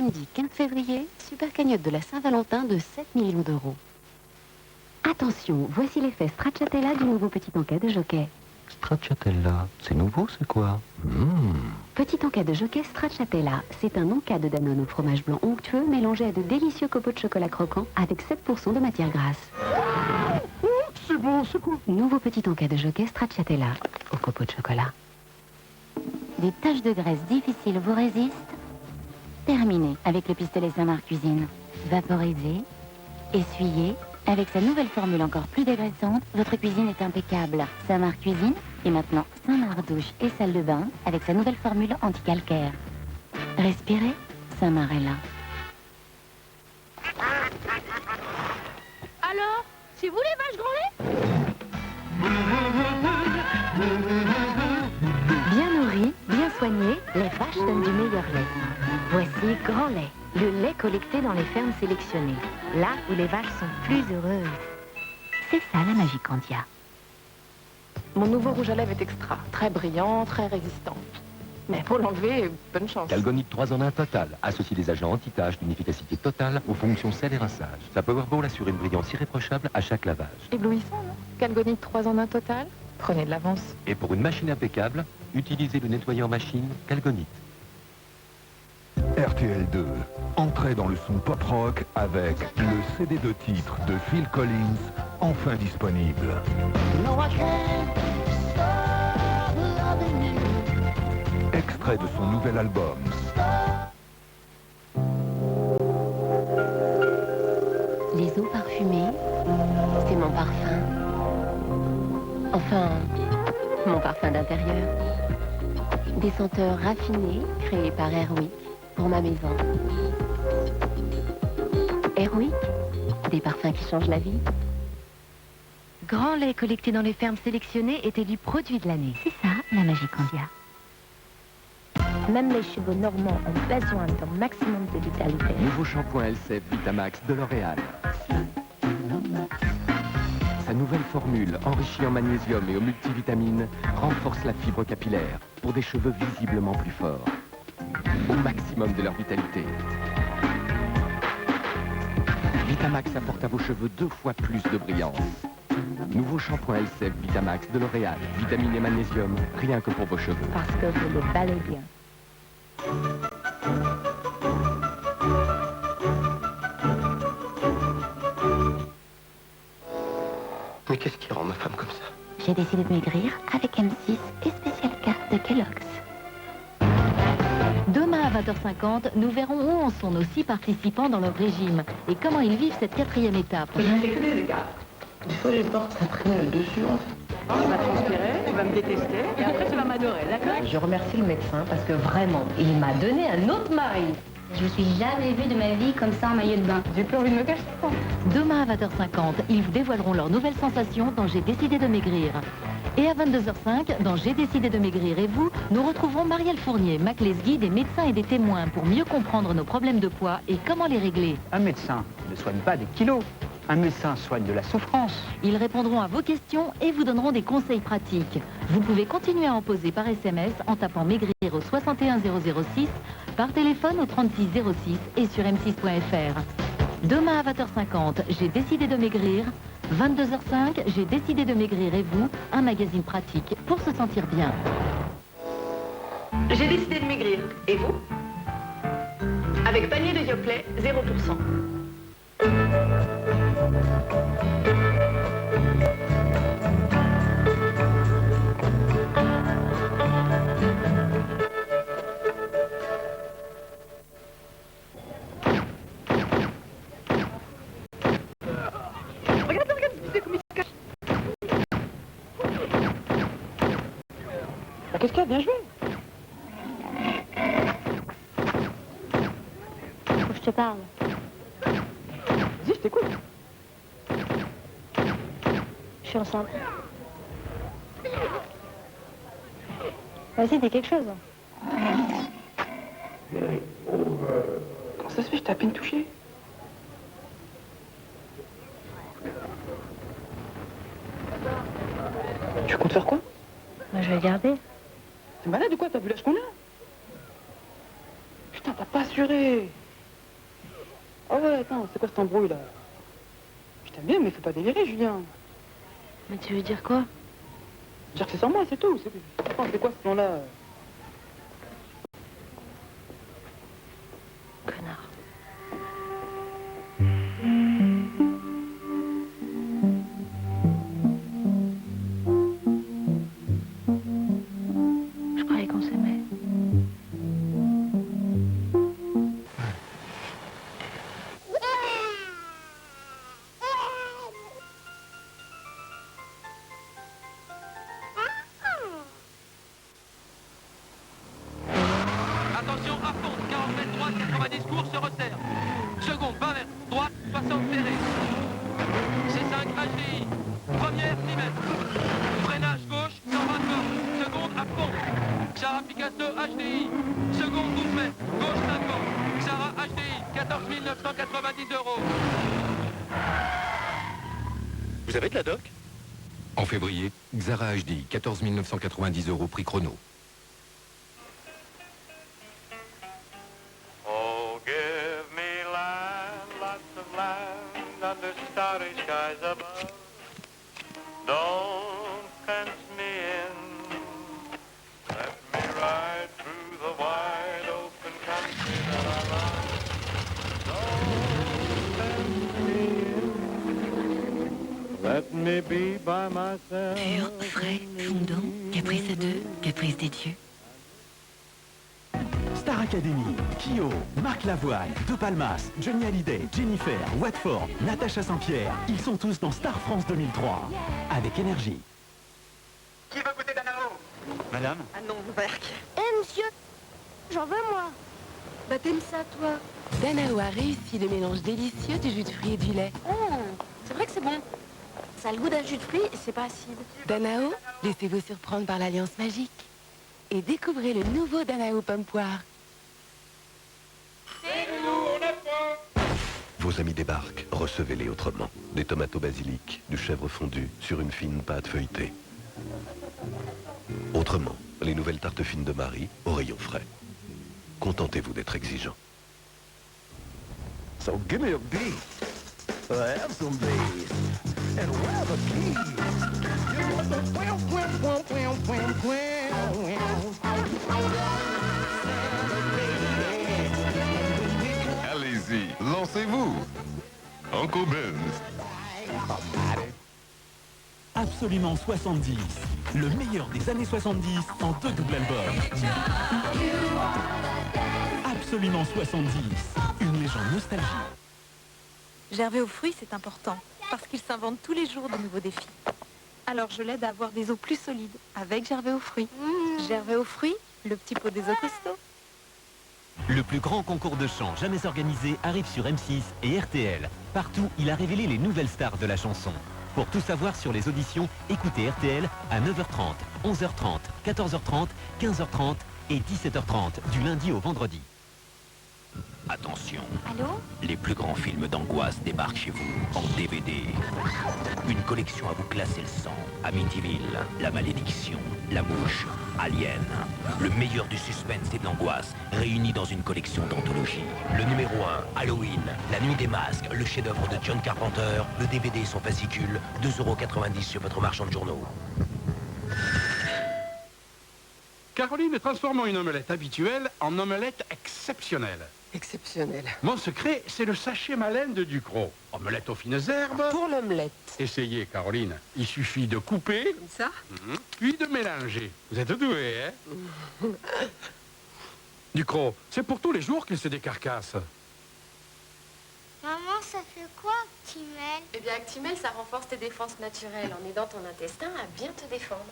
Samedi 15 février, super cagnotte de la Saint-Valentin de 7 millions d'euros. Attention, voici l'effet stracciatella du nouveau petit encas de Jockey. Stracciatella, c'est nouveau, c'est quoi? Petit encas de Jockey stracciatella, c'est un encas de Danone au fromage blanc onctueux mélangé à de délicieux copeaux de chocolat croquant avec 7% de matière grasse. C'est bon, c'est quoi? Nouveau petit encas de Jockey stracciatella au copeaux de chocolat. Des taches de graisse difficiles vous résistent? Terminé avec le pistolet Saint-Marc Cuisine. Vaporisé, essuyé. Avec sa nouvelle formule encore plus dégraissante, votre cuisine est impeccable. Saint-Marc Cuisine et maintenant Saint-Marc Douche et salle de bain avec sa nouvelle formule anti-calcaire. Respirez, Saint-Marc est là. Alors, c'est vous les vaches grand lait? Bien nourries, bien soignées, les vaches donnent du meilleur lait. Voici Grand Lait, le lait collecté dans les fermes sélectionnées, là où les vaches sont plus heureuses. C'est ça la magie Candia. Mon nouveau rouge à lèvres est extra, très brillant, très résistant. Mais pour l'enlever, bonne chance. Calgonite 3 en 1 total. Associe des agents anti-taches d'une efficacité totale aux fonctions sel et rinçage. Sa Powerball assure une brillance irréprochable à chaque lavage. Éblouissant, non? Calgonite 3 en 1 total. Prenez de l'avance. Et pour une machine impeccable, utilisez le nettoyant machine Calgonite. RTL2, entrez dans le son pop-rock avec le CD de titre de Phil Collins, enfin disponible. Extrait de son nouvel album. Les eaux parfumées, c'est mon parfum. Enfin, mon parfum d'intérieur. Des senteurs raffinées créées par Airwick pour ma maison. Airwick, des parfums qui changent la vie. Grand lait collecté dans les fermes sélectionnées est élu produit de l'année. C'est ça, la magie Candia. Même les cheveux normands ont besoin d'un maximum de vitalité. Nouveau shampoing LCF Vitamax de L'Oréal. Sa nouvelle formule, enrichie en magnésium et aux multivitamines, renforce la fibre capillaire pour des cheveux visiblement plus forts. Au maximum de leur vitalité. Vitamax apporte à vos cheveux 2 fois plus de brillance. Nouveau shampoing LCF Vitamax de L'Oréal. Vitamines et magnésium, rien que pour vos cheveux. Parce que vous les balayez bien. Mais qu'est-ce qui rend ma femme comme ça? J'ai décidé de maigrir avec M6 et spéciale carte de Kellogg's. Demain à 20h50, nous verrons où en sont nos 6 participants dans leur régime et comment ils vivent cette 4e étape. Des fois, j'ai peur que ça prenne le dessus. Tu vas transpirer, tu vas me détester, et après tu vas m'adorer, d'accord? Je remercie le médecin parce que vraiment, il m'a donné un autre mari. Je me suis jamais vue de ma vie comme ça en maillot de bain. J'ai plus envie de me cacher. Demain à 20h50, ils vous dévoileront leurs nouvelles sensations dans J'ai décidé de maigrir. Et à 22h05, dans J'ai décidé de maigrir et vous, nous retrouverons Marielle Fournier, Mac Lesguy, des médecins et des témoins pour mieux comprendre nos problèmes de poids et comment les régler. Un médecin ne soigne pas des kilos. Un médecin soigne de la souffrance. Ils répondront à vos questions et vous donneront des conseils pratiques. Vous pouvez continuer à en poser par SMS en tapant maigrir au 61006, par téléphone au 3606 et sur m6.fr. Demain à 20h50, J'ai décidé de maigrir. 22h05, J'ai décidé de maigrir et vous, un magazine pratique pour se sentir bien. J'ai décidé de maigrir. Et vous? Avec panier de Yoplait, 0%. Qu'est-ce qu'il y a? Bien joué. Faut que je te parle. Dis, je t'écoute. Je suis enceinte. Vas-y, dis quelque chose. Comment ça se fait? Je t'ai à peine touché. Tu comptes faire quoi? Moi, je vais le garder. T'es malade ou quoi? T'as vu l'âge qu'on a? Putain, t'as pas assuré. Oh ouais, attends, c'est quoi cette embrouille là? Je t'aime bien, mais fais pas délirer, Julien. Mais tu veux dire quoi? Dire que c'est sans moi, c'est tout. Attends, c'est quoi ce plan-là? Connard. Je croyais qu'on s'aimait. Attention, à fond, 40 mètres droite, 90 cours, se resserre. Seconde, 20 mètres, droite, 60 ferré. C5 HDI. Première, 10 mètres. Freinage gauche, 120 corps. Seconde, à fond. Xara Picasso HDI. Seconde, 12 mètres. Gauche, 50. Xara HDI, 14 990 €. Vous avez de la doc? En février, Xara HDI, 14 990 € prix chrono. Oh, give me land, lots of land under starry skies above. Don't fence me in. Let me ride through the wide open country that I love. Don't fence me in. Let me be by myself. Pur, frais, fondant, caprice à deux, caprice des dieux. Star Academy, Kyo, Marc Lavoine, De Palmas, Johnny Hallyday, Jennifer, Watford, Natacha Saint-Pierre, ils sont tous dans Star France 2003. Avec énergie. Qui veut goûter Danao? Madame? Ah non, Berk. monsieur, j'en veux moi. Bah t'aimes ça, toi? Danao a réussi le mélange délicieux du jus de fruits et du lait. C'est vrai que c'est bon. Ça a le goût d'un jus de fruits et c'est pas acide. Danao, laissez-vous surprendre par l'alliance magique. Et découvrez le nouveau Danao pomme poire. Vos amis débarquent, recevez-les autrement. Des tomates au basilic, du chèvre fondu sur une fine pâte feuilletée. Autrement, les nouvelles tartes fines de Marie au rayon frais. Contentez-vous d'être exigeant. So give me a beat. Have some bass. And where the keys? You want the Allez-y, lancez-vous. Uncle Ben's. Absolument 70. Le meilleur des années 70 en 2 doubles albums. Absolument 70. Une légende nostalgie. Gervais aux fruits, c'est important, parce qu'il s'invente tous les jours de nouveaux défis. Alors je l'aide à avoir des os plus solides, avec Gervais aux fruits. Gervais aux fruits, le petit pot des os costauds. Le plus grand concours de chant jamais organisé arrive sur M6 et RTL. Partout, il a révélé les nouvelles stars de la chanson. Pour tout savoir sur les auditions, écoutez RTL à 9h30, 11h30, 14h30, 15h30 et 17h30 du lundi au vendredi. Attention, Allô? les plus grands films d'angoisse débarquent chez vous en DVD. Une collection à vous classer le sang. Amityville, La Malédiction, La Mouche, Alien. Le meilleur du suspense et de l'angoisse réunis dans une collection d'anthologie. Le numéro 1, Halloween, La Nuit des Masques, le chef-d'œuvre de John Carpenter, le DVD et son fascicule, 2,90 € sur votre marchand de journaux. Caroline, transformons une omelette habituelle en omelette exceptionnelle. Exceptionnel. Mon secret, c'est le sachet malin de Ducros. Omelette aux fines herbes. Pour l'omelette. Essayez, Caroline. Il suffit de couper. Comme ça? Puis de mélanger. Vous êtes douée, hein? Ducros, c'est pour tous les jours qu'il se décarcasse. Maman, ça fait quoi, Actimel? Eh bien, Actimel, ça renforce tes défenses naturelles en aidant ton intestin à bien te défendre.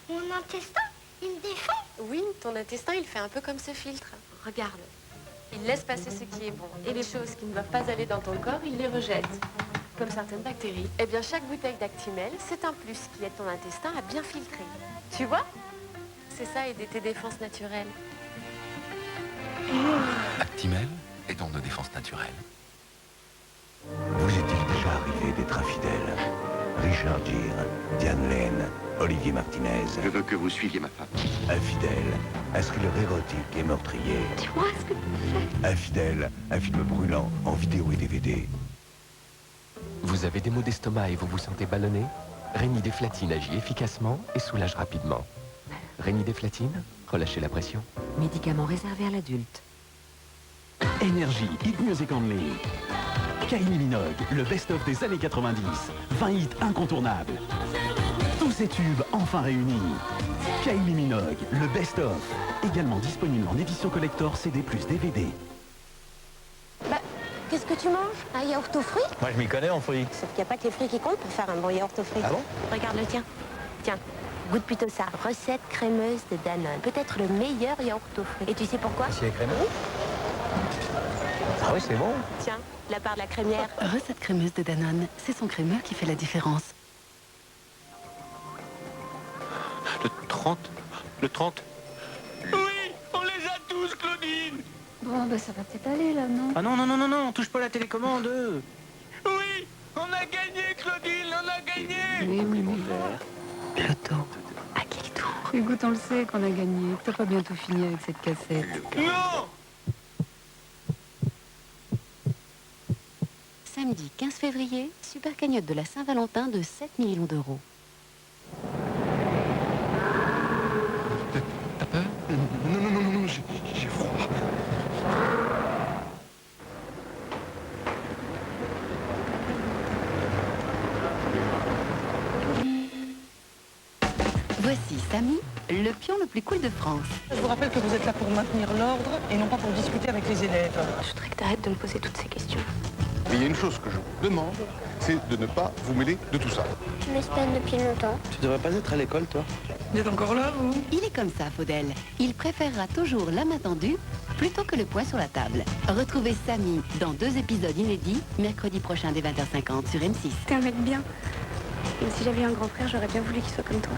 Mon intestin, il me défend? Oui, ton intestin, il fait un peu comme ce filtre. Regarde. Il laisse passer ce qui est bon. Et les choses qui ne doivent pas aller dans ton corps, il les rejette. Comme certaines bactéries. Eh bien, chaque bouteille d'Actimel, c'est un plus qui aide ton intestin à bien filtrer. Tu vois? C'est ça, aider tes défenses naturelles. Actimel est dans nos défenses naturelles. Vous est-il déjà arrivé d'être infidèle? Richard Gere, Diane Lane, Olivier Martinez. Je veux que vous suiviez ma femme. Infidèle, un thriller érotique et meurtrier. Dis-moi ce que tu fais. Infidèle, un film brûlant en vidéo et DVD. Vous avez des maux d'estomac et vous vous sentez ballonné? Rénidéflatine agit efficacement et soulage rapidement. Rénidéflatine, relâchez la pression. Médicament réservé à l'adulte. Énergie, Hit Music Only. Kylie Minogue, le best-of des années 90. 20 hits incontournables. Tous ces tubes enfin réunis. Kylie Minogue, le best-of. Également disponible en édition collector CD plus DVD. Bah, qu'est-ce que tu manges? Un yaourt aux fruits? Moi, je m'y connais en fruits. Sauf qu'il n'y a pas que les fruits qui comptent pour faire un bon yaourt aux fruits. Ah bon? Regarde le tien. Tiens, goûte plutôt ça. Recette crémeuse de Danone. Peut-être le meilleur yaourt aux fruits. Et tu sais pourquoi? S'il est crémeux? Ah oui, c'est bon. Tiens, la part de la crémière. Recette crémeuse de Danone. C'est son crémeux qui fait la différence. Le 30. Oui, on les a tous, Claudine. Bon, bah ça va peut-être aller là, non? Ah non, non, non, non, non, touche pas la télécommande. Oui, on a gagné, Claudine, on a gagné. Oui. Loto. À quel tour? Écoute, on le sait qu'on a gagné. T'as pas bientôt fini avec cette cassette. Non. Samedi 15 février, super cagnotte de la Saint-Valentin de 7 millions d'euros. T'as peur? Non, j'ai froid. Voici Samy, le pion le plus cool de France. Je vous rappelle que vous êtes là pour maintenir l'ordre et non pas pour discuter avec les élèves. Je voudrais que t'arrêtes de me poser toutes ces questions. Mais il y a une chose que je vous demande, c'est de ne pas vous mêler de tout ça. Tu m'espères depuis longtemps. Tu devrais pas être à l'école, toi. Vous êtes encore là, vous? Il est comme ça, Faudel. Il préférera toujours la main tendue plutôt que le poing sur la table. Retrouvez Samy dans 2 épisodes inédits, mercredi prochain dès 20h50 sur M6. T'es un mec bien. Et si j'avais eu un grand frère, j'aurais bien voulu qu'il soit comme toi.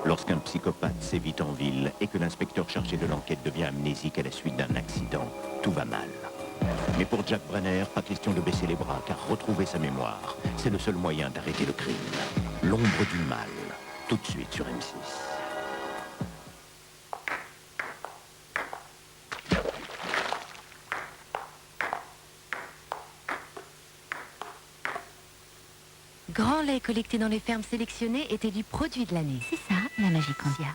Lorsqu'un psychopathe sévit en ville et que l'inspecteur chargé de l'enquête devient amnésique à la suite d'un accident, tout va mal. Mais pour Jack Brenner, pas question de baisser les bras, car retrouver sa mémoire, c'est le seul moyen d'arrêter le crime. L'ombre du mal, tout de suite sur M6. Grand lait collecté dans les fermes sélectionnées était du produit de l'année. C'est ça, la magie Candia.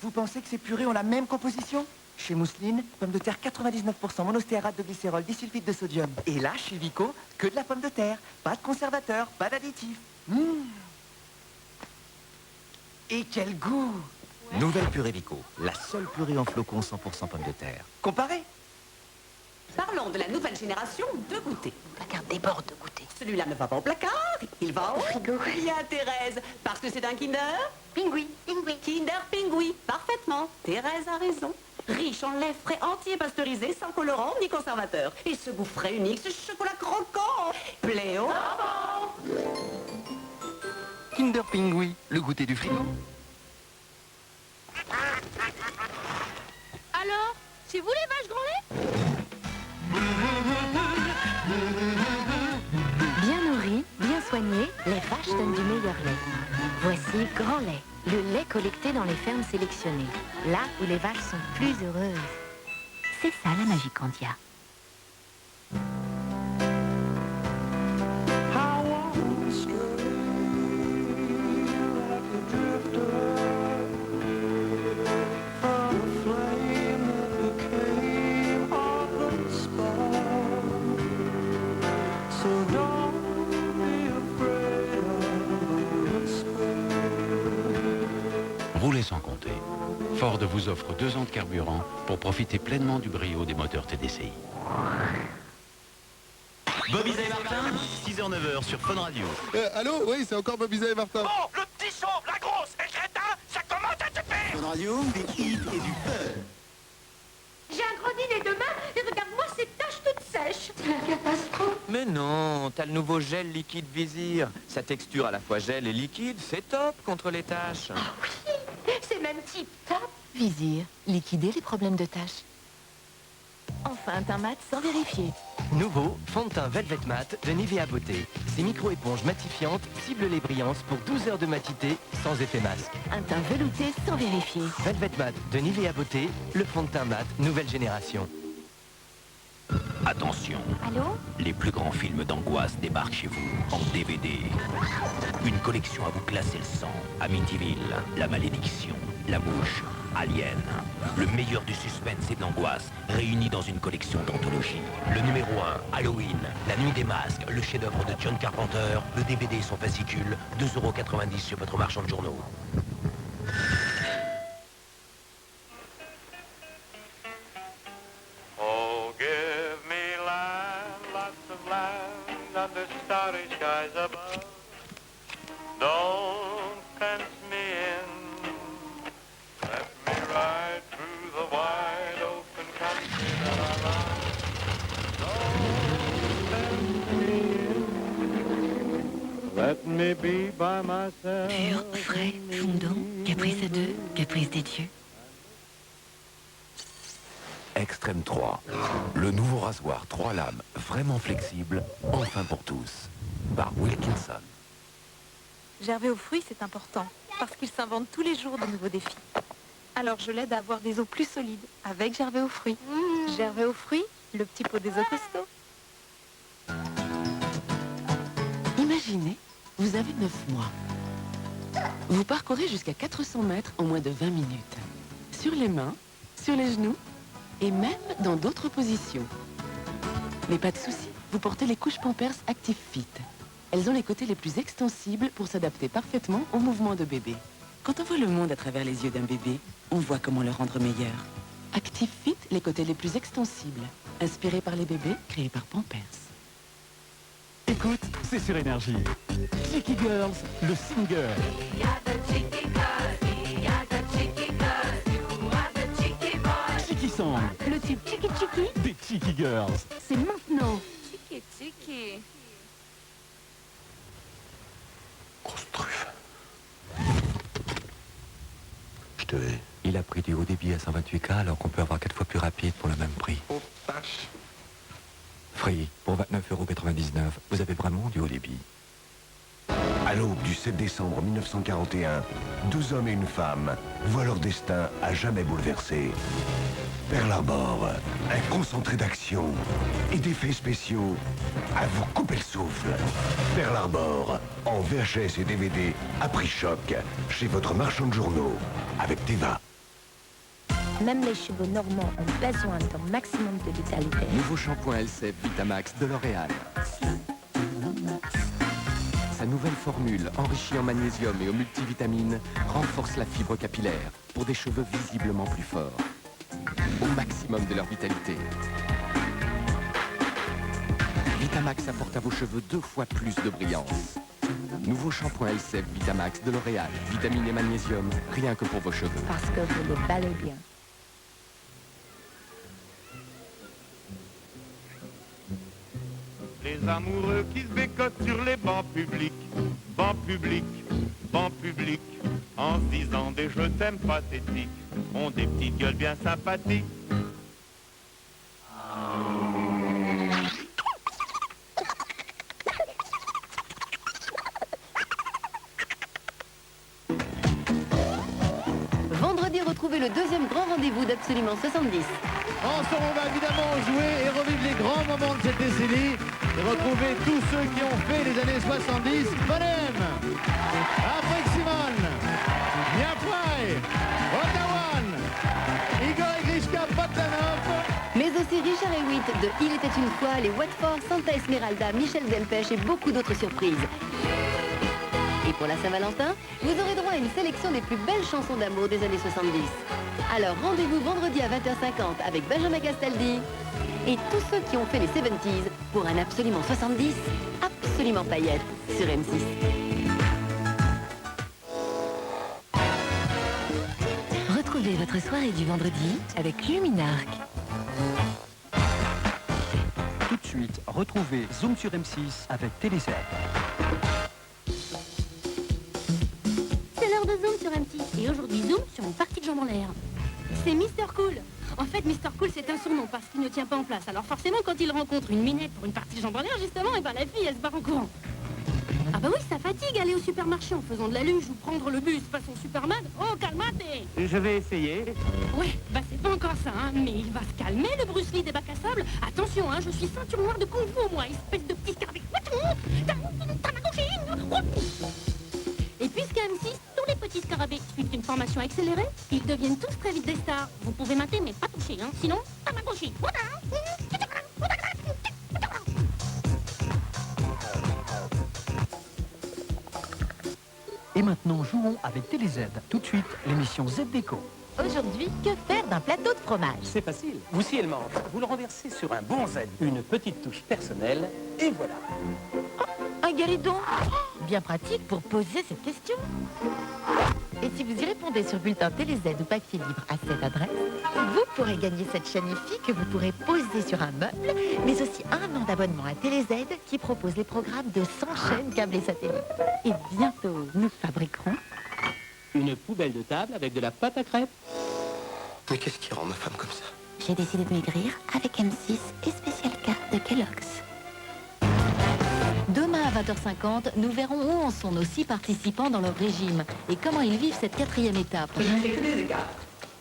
Vous pensez que ces purées ont la même composition? Chez Mousseline, pomme de terre 99%, monostéarate de glycérol, disulfite de sodium. Et là, chez Vico, que de la pomme de terre. Pas de conservateur, pas d'additif. Et quel goût! Nouvelle purée Vico, la seule purée en flocons 100% pommes de terre. Comparé. Parlons de la nouvelle génération de goûter. Le placard déborde de goûter. Celui-là ne va pas au placard, il va au frigo. Il y a Thérèse, parce que c'est un Kinder Pingui. Kinder Pingui, parfaitement. Thérèse a raison. Riche en lait frais entier pasteurisé, sans colorant ni conservateur. Et ce goût frais unique, ce chocolat croquant. Pléo. Kinder Pingui, le goûter du frigo. Alors, c'est vous les vaches grand lait? Bien nourris, bien soignés, les vaches donnent du meilleur lait. Voici Grand Lait, le lait collecté dans les fermes sélectionnées, là où les vaches sont plus heureuses. C'est ça la magie Candia. Roulez sans compter. Ford vous offre 2 ans de carburant pour profiter pleinement du brio des moteurs TDCi. Bobby et Martin, 6h-9h sur Fun Radio. Allô? Oui, c'est encore Bobby et Martin. Oh, le petit chauve, la grosse et crétin, ça commence à te faire. Fun Radio, des hits et du fun. J'ai un gros dîner demain et regarde-moi ces taches toutes sèches. C'est la catastrophe. Mais non, t'as le nouveau gel liquide Vizir. Sa texture à la fois gel et liquide, c'est top contre les taches. Oui, c'est même tip top. Vizir, liquider les problèmes de taches. Enfin, un teint mat sans vérifier. Nouveau, fond de teint Velvet Matte de Nivea Beauté. Ces micro-éponges matifiantes ciblent les brillances pour 12 heures de matité sans effet masque. Un teint velouté sans vérifier. Velvet Matte de Nivea Beauté, le fond de teint mat nouvelle génération. Attention. Allô? Les plus grands films d'angoisse débarquent chez vous en DVD. Une collection à vous classer le sang. Amityville, La Malédiction, La Mouche, Alien. Le meilleur du suspense et de l'angoisse, réunis dans une collection d'anthologie. Le numéro 1, Halloween, La Nuit des Masques, le chef-d'œuvre de John Carpenter, le DVD et son fascicule, 2,90 € chez votre marchand de journaux. Oh, give me land, lots of land under starry skies above. Don't fence me in. Let me ride through the wide open country that I love. Don't fence me in. Let me be by myself. Pur, frais, fondant, caprice à deux, caprice des dieux. Extrême 3, le nouveau rasoir 3 lames vraiment flexible, enfin pour tous, par Wilkinson. Gervais aux fruits, c'est important, parce qu'il s'invente tous les jours de nouveaux défis. Alors je l'aide à avoir des os plus solides, avec Gervais aux fruits. Gervais aux fruits, le petit pot des os costauds. Imaginez, vous avez 9 mois. Vous parcourez jusqu'à 400 mètres en moins de 20 minutes. Sur les mains, sur les genoux, et même dans d'autres positions. Mais pas de souci, vous portez les couches Pampers Active Fit. Elles ont les côtés les plus extensibles pour s'adapter parfaitement aux mouvements de bébé. Quand on voit le monde à travers les yeux d'un bébé, on voit comment le rendre meilleur. Active Fit, les côtés les plus extensibles. Inspirés par les bébés, créés par Pampers. Écoute, c'est sur Énergie. Cheeky Girls, le single. Cheeky Song, Le type Chiki Chiki, des Cheeky Girls. c'est maintenant. Tiki tiki. Grosse truffe. Je te hais. Il a pris du haut débit à 128K alors qu'on peut avoir 4 fois plus rapide pour le même prix. Oh, vache. Free, pour 29,99 €, vous avez vraiment du haut débit. À l'aube du 7 décembre 1941, 12 hommes et une femme voient leur destin à jamais bouleversé. Pearl Harbor, un concentré d'action et d'effets spéciaux à vous couper le souffle. Pearl Harbor, en VHS et DVD, à prix choc, chez votre marchand de journaux, avec Teva. Même les cheveux normands ont besoin d'un maximum de vitalité. Nouveau shampoing LCF Vitamax de L'Oréal. Sa nouvelle formule, enrichie en magnésium et aux multivitamines, renforce la fibre capillaire pour des cheveux visiblement plus forts. Au maximum de leur vitalité. Vitamax apporte à vos cheveux 2 fois plus de brillance. Nouveau shampoing LCF Vitamax de L'Oréal. Vitamine et magnésium, rien que pour vos cheveux. Parce que vous les balayez bien. Les amoureux qui se bécotent sur les bancs publics, bancs publics, bancs publics, en se disant des je t'aime pathétiques, ont des petites gueules bien sympathiques. Vendredi, retrouvez le deuxième grand rendez-vous d'Absolument 70. Ensemble, on va évidemment jouer et revivre les grands moments de cette décennie et retrouver tous ceux qui ont fait les années 70. Bonem, Patrick Simon, Niafrai, Otawan, Igor Grishka Bogdanov. Mais aussi Richard Hewitt de Il était une fois, les Watford, Santa Esmeralda, Michel Delpech et beaucoup d'autres surprises. Et pour la Saint-Valentin, vous aurez droit à une sélection des plus belles chansons d'amour des années 70. Alors rendez-vous vendredi à 20h50 avec Benjamin Castaldi et tous ceux qui ont fait les 70s pour un Absolument 70, absolument paillette sur M6. Retrouvez votre soirée du vendredi avec Luminarc. Tout de suite, retrouvez Zoom sur M6 avec Téléserve. C'est l'heure de Zoom sur M6. Et aujourd'hui, Zoom sur une partie de jambes en l'air. C'est Mister Cool. En fait, Mr. Cool, c'est un surnom parce qu'il ne tient pas en place. Alors forcément, quand il rencontre une minette pour une partie de jambes en l'air, justement, et ben la fille, elle se barre en courant. Ah bah oui, ça fatigue aller au supermarché en faisant de la luge ou prendre le bus façon Superman. Oh, calmate! Je vais essayer. Ouais, bah c'est pas encore ça, hein, mais il va se calmer, le Bruce Lee des bacs à sable. Attention, hein, je suis ceinture noire de Kung Fu, moi, espèce de petit scarabée. Et puisqu'à M6, tous les petits scarabées suivent une formation accélérée, ils deviennent tous très vite des stars. Vous pouvez mater, mais pas toucher, hein, sinon, Tamagotchi. Et maintenant, jouons avec TéléZ. Tout de suite, l'émission Z Déco. Aujourd'hui, que faire d'un plateau de fromage? C'est facile. Vous sciez le manche, vous le renversez sur un bon zen, une petite touche personnelle, et voilà. Un guéridon? Bien pratique pour poser cette question. Et si vous y répondez sur bulletin TéléZ ou papier libre à cette adresse, vous pourrez gagner cette chaîne IFI que vous pourrez poser sur un meuble, mais aussi un an d'abonnement à TéléZ qui propose les programmes de 100 chaînes câblées satellites. Et bientôt, nous fabriquerons Une poubelle de table avec de la pâte à crêpes. Mais qu'est-ce qui rend ma femme comme ça? J'ai décidé de maigrir avec M6 et spéciale carte de Kellogg's. Demain à 20h50, nous verrons où en sont nos 6 participants dans leur régime et comment ils vivent cette 4e étape. Je ne fais que des écarts.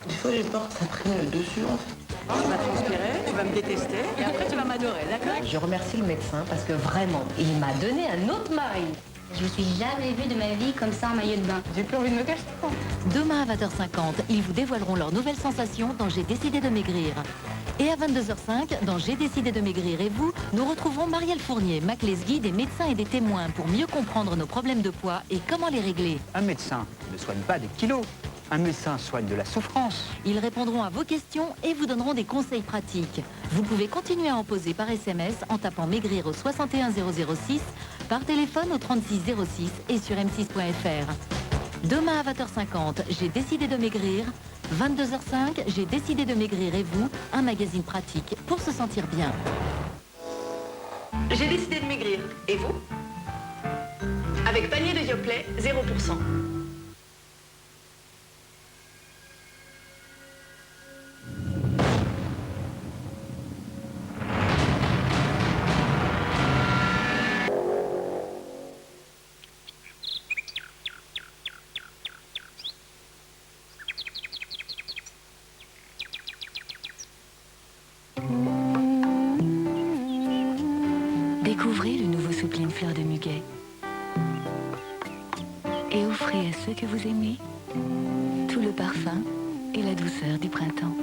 Des fois, j'ai peur que ça prenne le dessus, en fait. Tu vas transpirer, tu vas me détester, et après tu vas m'adorer, d'accord? Je remercie le médecin parce que vraiment, il m'a donné un autre mari. Je me suis jamais vue de ma vie comme ça en maillot de bain. J'ai plus envie de me cacher. Demain à 20h50, ils vous dévoileront leurs nouvelles sensations dans J'ai décidé de maigrir. Et à 22h05, dans J'ai décidé de maigrir et vous, nous retrouverons Marielle Fournier, Mac Lesguy, des médecins et des témoins pour mieux comprendre nos problèmes de poids et comment les régler. Un médecin ne soigne pas des kilos. Un médecin soigne de la souffrance. Ils répondront à vos questions et vous donneront des conseils pratiques. Vous pouvez continuer à en poser par SMS en tapant maigrir au 61006, par téléphone au 3606 et sur m6.fr. Demain à 20h50, J'ai décidé de maigrir. 22h05, J'ai décidé de maigrir et vous, un magazine pratique pour se sentir bien. J'ai décidé de maigrir. Et vous? Avec panier de Yoplait, 0%. Découvrez le nouveau soupline fleur de muguet. Et offrez à ceux que vous aimez tout le parfum et la douceur du printemps.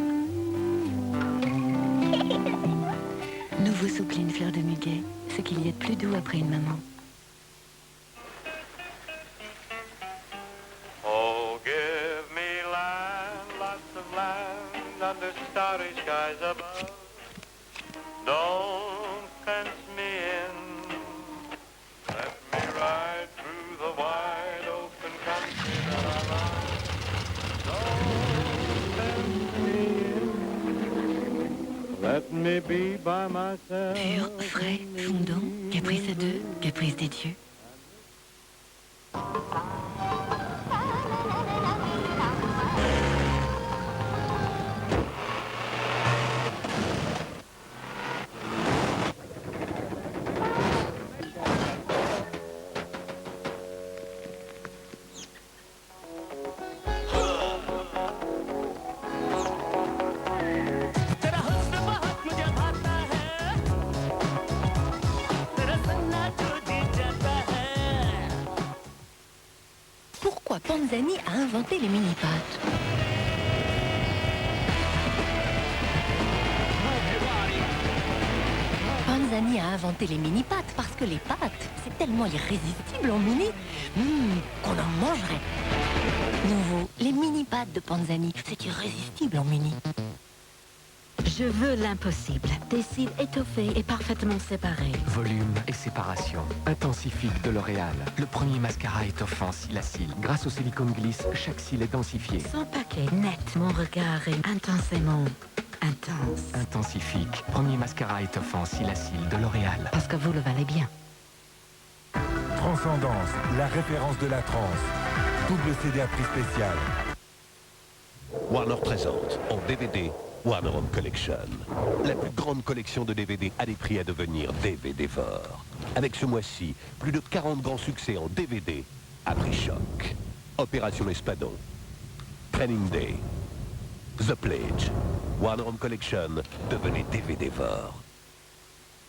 Nouveau soupline fleur de muguet, ce qu'il y a de plus doux après une maman. Oh, give me land, lots of land, under starry skies above. Don't fence me in, let me ride through the wide open country that I love. Don't fence me in, let me be by myself. Pur, frais, fondant, caprice à deux, caprice des dieux. Pourquoi Panzani a inventé les mini-pâtes? Panzani a inventé les mini-pâtes parce que les pâtes, c'est tellement irrésistible en mini qu'on en mangerait. Nouveau, les mini-pâtes de Panzani, c'est irrésistible en mini. Je veux l'impossible. Des cils étoffés et parfaitement séparés. Volume et séparation. Intensifique de L'Oréal. Le premier mascara étoffant cil à cil. Grâce au silicone glisse, chaque cil est densifié. Sans paquet, net, mon regard est intensément intense. Intensifique. Premier mascara étoffant cil à cil de L'Oréal. Parce que vous le valez bien. Transcendance, la référence de la trance. Double CD à prix spécial. Warner présente en DVD One Home Collection. La plus grande collection de DVD à des prix à devenir DVD-vore. Avec ce mois-ci, plus de 40 grands succès en DVD à prix choc. Opération Espadon, Training Day, The Pledge, One Home Collection, devenez DVD-vore.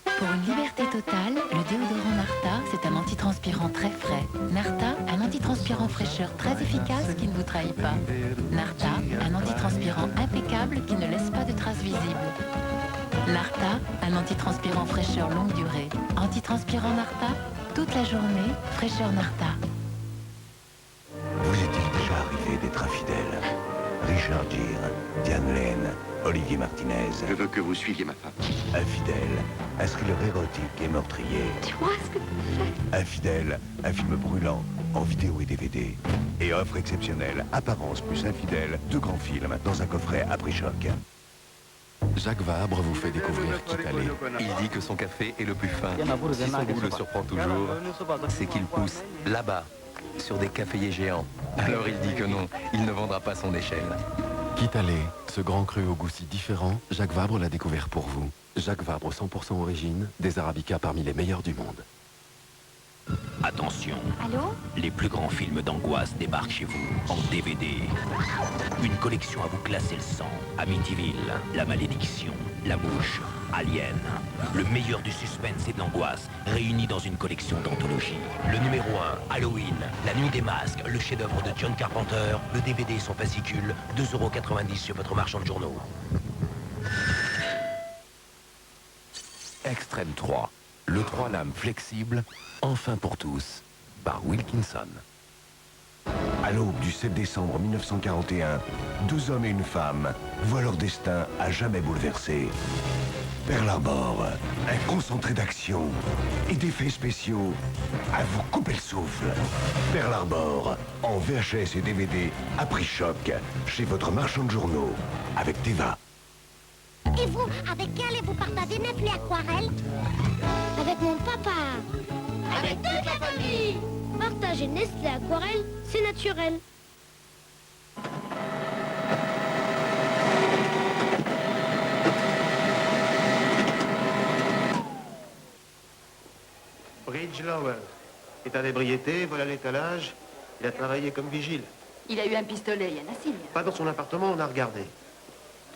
Pour une liberté totale, le déodorant Narta, c'est un antitranspirant très frais. Narta, un antitranspirant fraîcheur très efficace qui ne vous trahit pas. Narta, un antitranspirant impeccable qui ne laisse pas de traces visibles. Narta, un antitranspirant fraîcheur longue durée. Antitranspirant Narta, toute la journée, fraîcheur Narta. Vous est-il déjà arrivé d'être infidèle? Richard Gere, Diane Lane, Olivier Martinez. Je veux que vous suiviez ma femme. Infidèle, un thriller érotique et meurtrier. Tu vois ce que tu fais? Infidèle, un film brûlant, en vidéo et DVD. Et offre exceptionnelle, Apparence plus Infidèle, 2 grands films dans un coffret à prix choc. Jacques Vabre vous fait découvrir Kitale. Il dit que son café est le plus fin. Si son goût le surprend toujours, c'est qu'il pousse là-bas, sur des caféiers géants. Alors il dit que non, il ne vendra pas son échelle. Kitale, ce grand cru au goût si différent, Jacques Vabre l'a découvert pour vous. Jacques Vabre 100% origine, des arabicas parmi les meilleurs du monde. Attention. Allô? Les plus grands films d'angoisse débarquent chez vous en DVD. Une collection à vous classer le sang. Amityville, La Malédiction, La Mouche, Alien. Le meilleur du suspense et de l'angoisse, réunis dans une collection d'anthologie. Le numéro 1, Halloween, La Nuit des Masques, le chef-d'œuvre de John Carpenter, le DVD et son fascicule, 2,90 € chez votre marchand de journaux. Extrême 3, le 3 lames flexible, enfin pour tous, par Wilkinson. À l'aube du 7 décembre 1941, 2 hommes et une femme voient leur destin à jamais bouleversé. Pearl Harbor, un concentré d'action et d'effets spéciaux à vous couper le souffle. Pearl Harbor, en VHS et DVD à prix choc, chez votre marchand de journaux, avec Teva. Et vous, avec qui allez-vous partager Nestlé Aquarelle? Avec mon papa. Avec toute la famille. Partager Nestlé Aquarelle, c'est naturel. Bridge Lowell. État d'ébriété, vol à l'étalage. Il a travaillé comme vigile. Il a eu un pistolet, il y en a signe. Pas dans son appartement, on a regardé.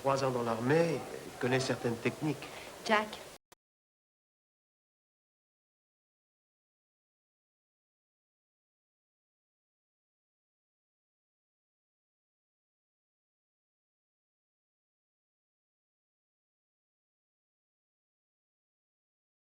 3 ans dans l'armée, il connaît certaines techniques. Jack,